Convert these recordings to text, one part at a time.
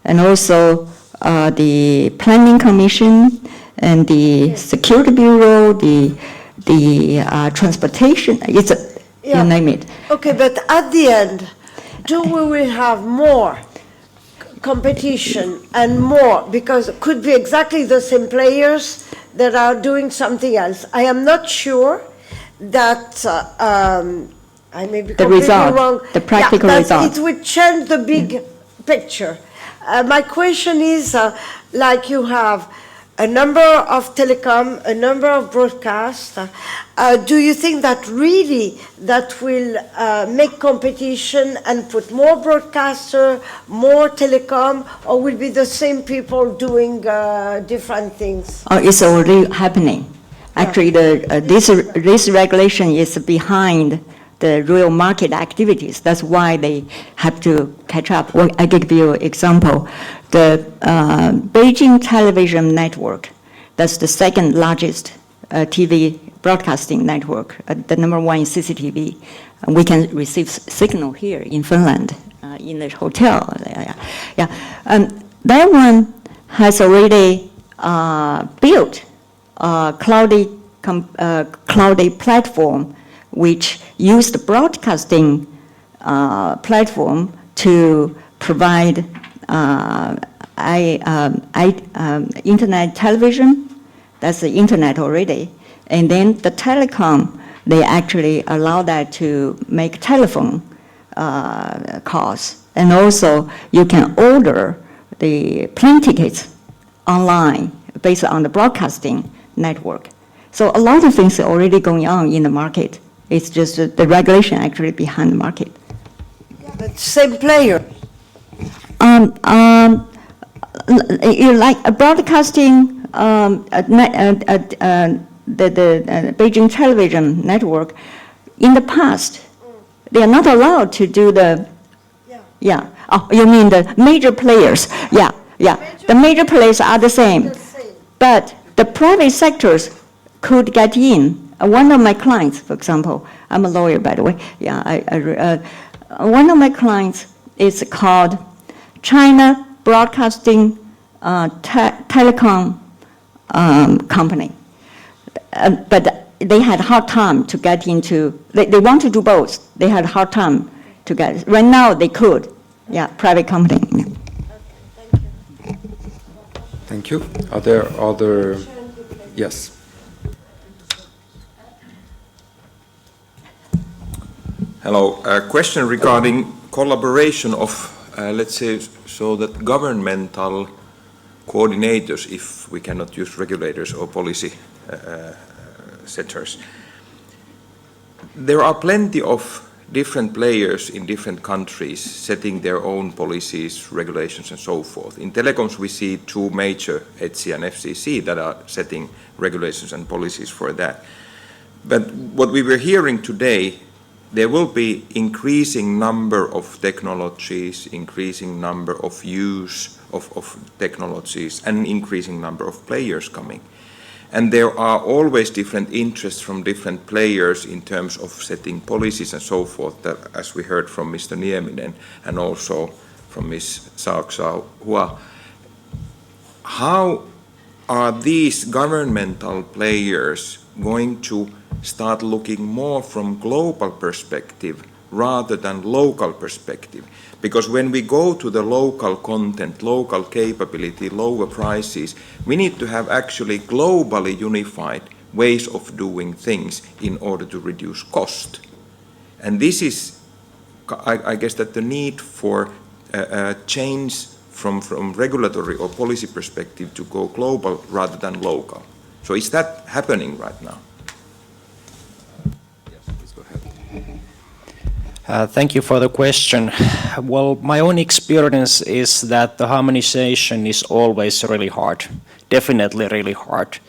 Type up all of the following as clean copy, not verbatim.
and also the Planning Commission and the Security Bureau, the transportation. You name it. Okay, but at the end, do we will have more competition and more, because it could be exactly the same players that are doing something else. I am not sure that I may be completely wrong. The practical result. It would change the big picture. My question is, like you have a number of telecom, a number of broadcasts, do you think that really that will make competition and put more broadcaster, more telecom, or will be the same people doing different things? It's already happening. Actually, this regulation is behind the real market activities. That's why they have to catch up. Well, I give you an example. The Beijing television network, that's the second largest TV broadcasting network. The number one is CCTV. We can receive signal here in Finland, in the hotel. That one has already built a cloudy platform which used the broadcasting platform to provide internet television. That's the internet already. And then the telecom, they actually allow that to make telephone calls. And also you can order the plane tickets online based on the broadcasting network. So a lot of things are already going on in the market. It's just the regulation actually behind the market. Yeah, but same player. Like a broadcasting, the Beijing television network, in the past, they are not allowed to do the. Yeah. Oh, you mean the major players? Yeah. The major players are the same, but the private sectors could get in. One of my clients, for example, I'm a lawyer, by the way. Yeah, one of my clients is called China Broadcasting Telecom Company. But they had a hard time to get into, they want to do both. They had a hard time to get, right now they could. Yeah, private company. Thank you. Are there other, yes. Hello. A question regarding collaboration of, let's say, so that governmental coordinators, if we cannot use regulators or policy setters. There are plenty of different players in different countries setting their own policies, regulations, and so forth. In telecoms, we see two major, ETSI and FCC, that are setting regulations and policies for that. But what we were hearing today, there will be increasing number of technologies, increasing number of use of technologies, and increasing number of players coming. And there are always different interests from different players in terms of setting policies and so forth, that, as we heard from Mr. Nieminen and also from Ms. Saoxao-Hua. How are these governmental players going to start looking more from global perspective rather than local perspective? Because when we go to the local content, local capability, lower prices, we need to have actually globally unified ways of doing things in order to reduce cost. And this is, I guess, that the need for a change from regulatory or policy perspective to go global rather than local. So is that happening right now? Thank you for the question. Well, my own experience is that the harmonization is always really hard, definitely really hard.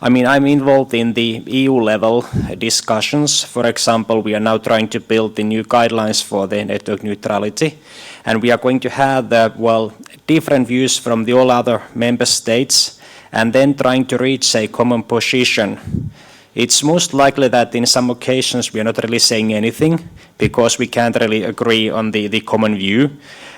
I mean, I'm involved in the EU level discussions. For example, we are now trying to build the new guidelines for the network neutrality, and we are going to have different views from the all other member states, and then trying to reach a common position. It's most likely that in some occasions we are not really saying anything because we can't really agree on the common view.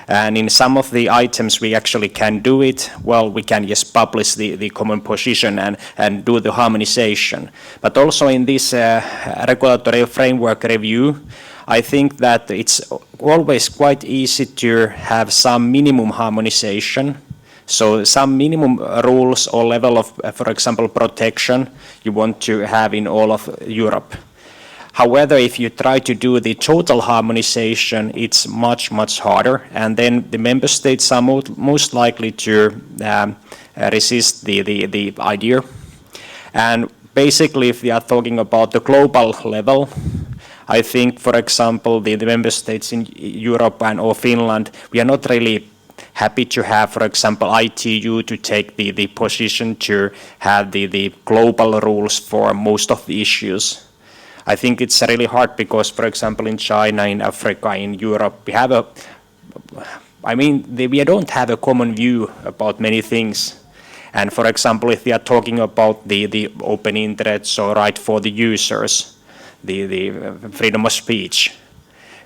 And in some of the items we actually can do it. Well, we can just publish the common position and do the harmonization. But also in this regulatory framework review, I think that it's always quite easy to have some minimum harmonization. So some minimum rules or level of, for example, protection you want to have in all of Europe. However, if you try to do the total harmonization, it's much, much harder. And then the member states are most likely to resist the idea. And basically, if we are talking about the global level, I think, for example, the member states in Europe or Finland, we are not really happy to have, for example, ITU to take the position to have the global rules for most of the issues. I think it's really hard because, for example, in China, in Africa, in Europe, we have we don't have a common view about many things. And for example, if we are talking about the open internet, so right for the users, the freedom of speech,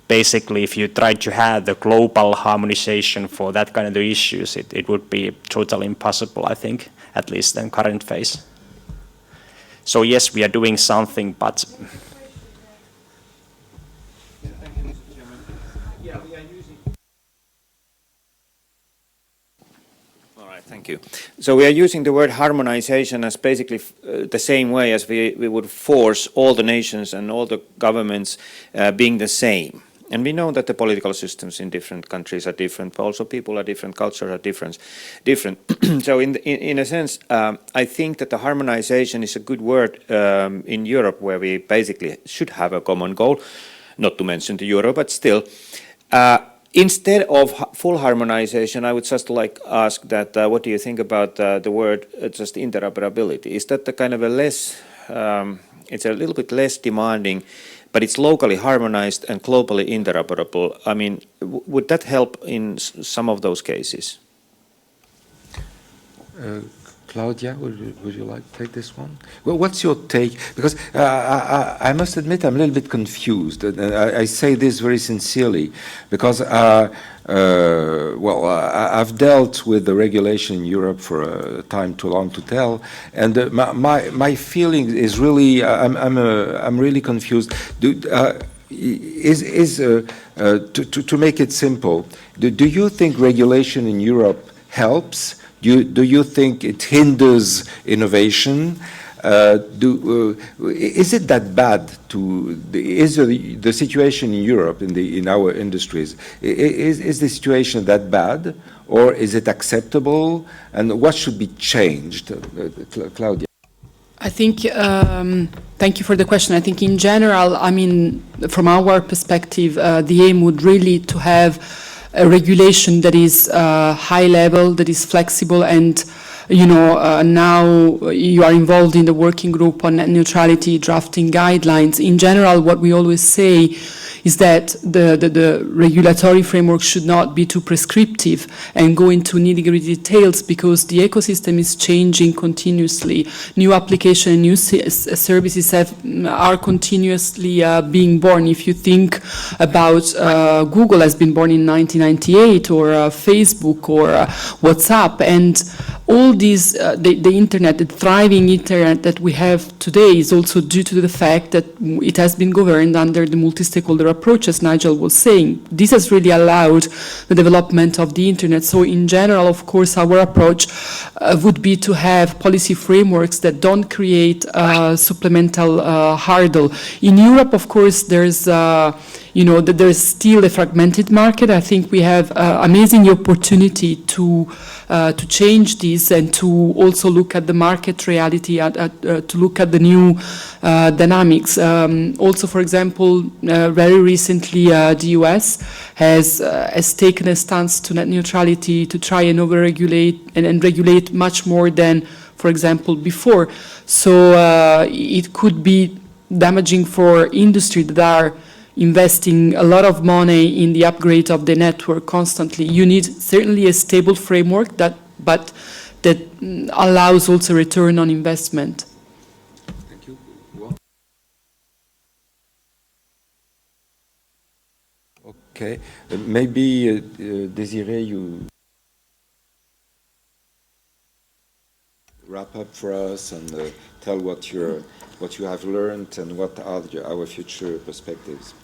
basically, if you try to have the global harmonization for that kind of issues, it would be totally impossible, I think, at least in current phase. So yes, we are doing something, but Thank you. So we are using the word harmonization as basically the same way as we would force all the nations and all the governments being the same. And we know that the political systems in different countries are different, but also people are different, cultures are different. So in a sense, I think that the harmonization is a good word in Europe, where we basically should have a common goal, not to mention the euro, but still. Instead of full harmonization, I would just like to ask that what do you think about the word just interoperability? Is that the kind of a less, it's a little bit less demanding, but it's locally harmonized and globally interoperable? I mean, would that help in some of those cases? Claudia, would you like to take this one? Well, what's your take? Because I must admit I'm a little bit confused. I say this very sincerely because, I've dealt with the regulation in Europe for a time too long to tell, and my feeling is really I'm really confused. To make it simple, do you think regulation in Europe helps? Do you think it hinders innovation? Is it that bad? Is the situation in Europe in our industries is the situation that bad, or is it acceptable? And what should be changed, Claudia? I think. Thank you for the question. I think in general, I mean, from our perspective, the aim would really to have a regulation that is high level, that is flexible, and now you are involved in the working group on net neutrality, drafting guidelines. In general, what we always say is that the regulatory framework should not be too prescriptive and go into nitty-gritty details, because the ecosystem is changing continuously. New applications, new services are continuously being born. If you think about Google has been born in 1998, or Facebook, or WhatsApp, and all these, the internet, the thriving internet that we have today is also due to the fact that it has been governed under the multi-stakeholder approach, as Nigel was saying. This has really allowed the development of the internet. So in general, of course, our approach would be to have policy frameworks that don't create a supplemental hurdle. In Europe, of course, there's there's still a fragmented market. I think we have amazing opportunity to change this and to also look at the market reality, to look at the new dynamics. Also, for example, very recently, the US has taken a stance to net neutrality to try and over-regulate and regulate much more than, for example, before. So it could be damaging for industry that are investing a lot of money in the upgrade of the network constantly. You need certainly a stable framework that allows also return on investment. Thank you. Okay. Maybe, Desiree, you wrap up for us and tell what you have learned and what are our future perspectives.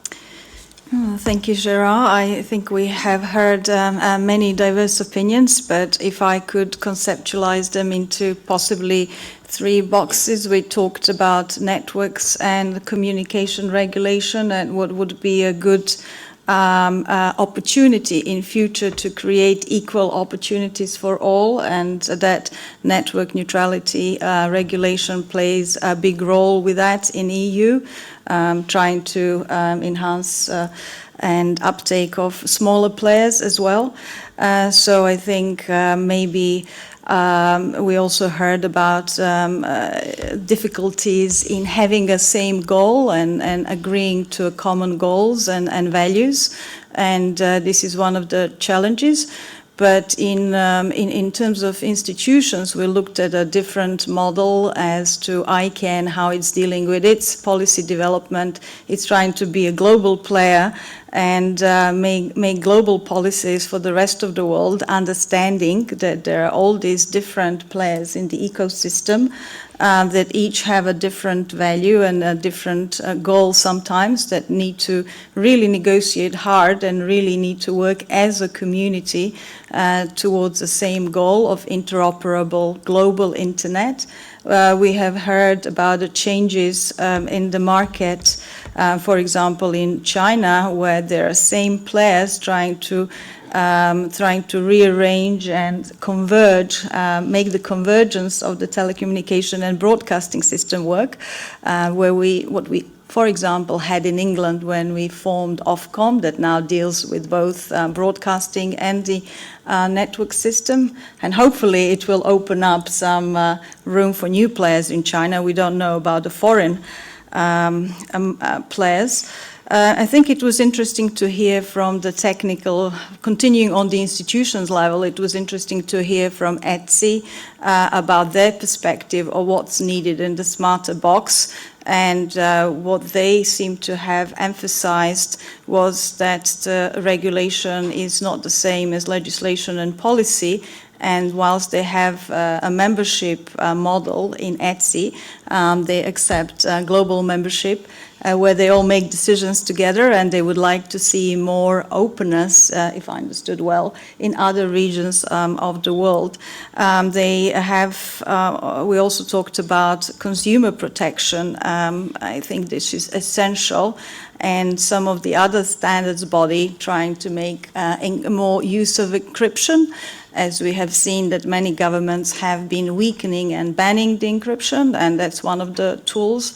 Thank you, Gerard. I think we have heard many diverse opinions, but if I could conceptualize them into possibly 3 boxes, we talked about networks and communication regulation and what would be a good opportunity in future to create equal opportunities for all, and that network neutrality regulation plays a big role with that in EU, trying to enhance and uptake of smaller players as well. So I think maybe we also heard about difficulties in having a same goal and agreeing to common goals and values, and this is one of the challenges. But in terms of institutions, we looked at a different model as to ICANN, how it's dealing with its policy development. It's trying to be a global player and make global policies for the rest of the world, understanding that there are all these different players in the ecosystem that each have a different value and a different goal sometimes, that need to really negotiate hard and really need to work as a community towards the same goal of interoperable global internet. We have heard about the changes in the market, for example, in China, where there are same players trying to rearrange and converge, make the convergence of the telecommunication and broadcasting system work, what we, for example, had in England when we formed Ofcom, that now deals with both broadcasting and the network system, and hopefully it will open up some room for new players in China. We don't know about the foreign players. I think it was interesting to hear from the technical, continuing on the institutions level, it was interesting to hear from ETSI about their perspective of what's needed in the smarter box. And what they seem to have emphasized was that the regulation is not the same as legislation and policy. And whilst they have a membership model in ETSI, they accept global membership where they all make decisions together, and they would like to see more openness, if I understood well, in other regions of the world. They have, we also talked about consumer protection. I think this is essential, and some of the other standards body trying to make more use of encryption, as we have seen that many governments have been weakening and banning the encryption, and that's one of the tools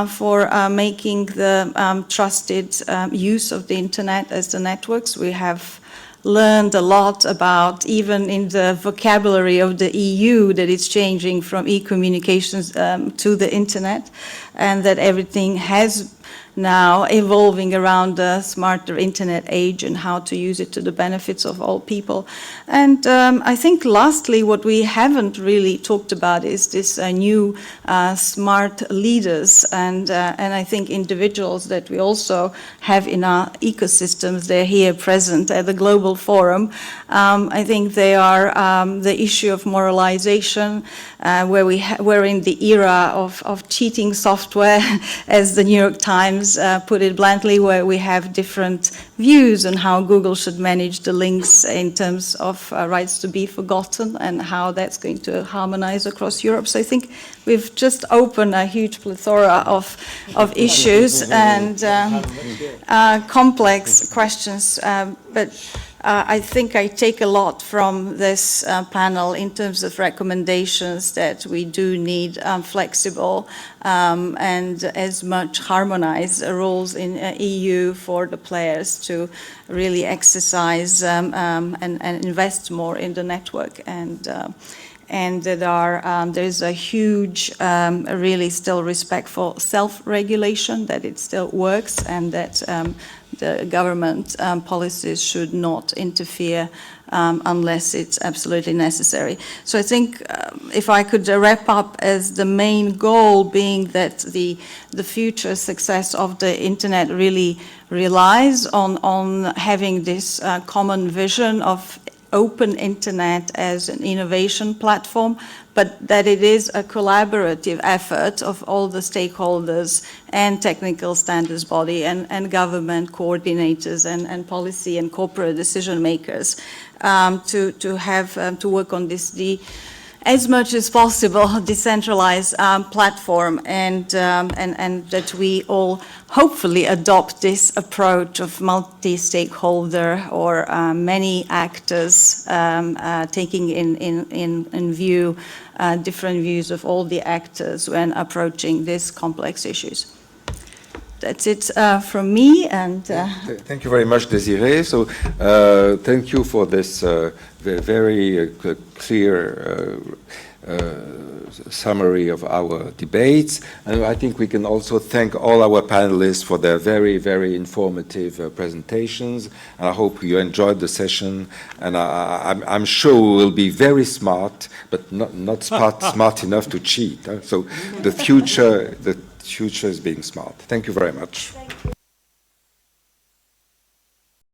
for making the trusted use of the internet as the networks. We have learned a lot about, even in the vocabulary of the EU, that it's changing from e-communications to the internet, and that everything has now evolving around the smarter internet age and how to use it to the benefits of all people. And I think lastly, what we haven't really talked about is this new smart leaders, and I think individuals that we also have in our ecosystems. They're here present at the Global Forum. I think they are the issue of moralization, where we're in the era of cheating software, as the New York Times put it bluntly, where we have different views on how Google should manage the links in terms of rights to be forgotten and how that's going to harmonize across Europe. So I think we've just opened a huge plethora of issues and complex questions, but I think I take a lot from this panel in terms of recommendations that we do need flexible and as much harmonized rules in EU for the players to really exercise and invest more in the network. And there's a huge, really still respect for self-regulation, that it still works, and that the government policies should not interfere unless it's absolutely necessary. So I think if I could wrap up as the main goal being that the future success of the internet really relies on having this common vision of open internet as an innovation platform, but that it is a collaborative effort of all the stakeholders and technical standards body and government coordinators and policy and corporate decision makers to work on this as much as possible decentralized platform, and that we all hopefully adopt this approach of multi-stakeholder or many actors taking in view different views of all the actors when approaching these complex issues. That's it from me, and thank you very much, Desiree. So thank you for this very clear summary of our debates, and I think we can also thank all our panelists for their very, very informative presentations. And I hope you enjoyed the session, and I'm sure we will be very smart, but not smart enough to cheat. So the future is being smart. Thank you very much.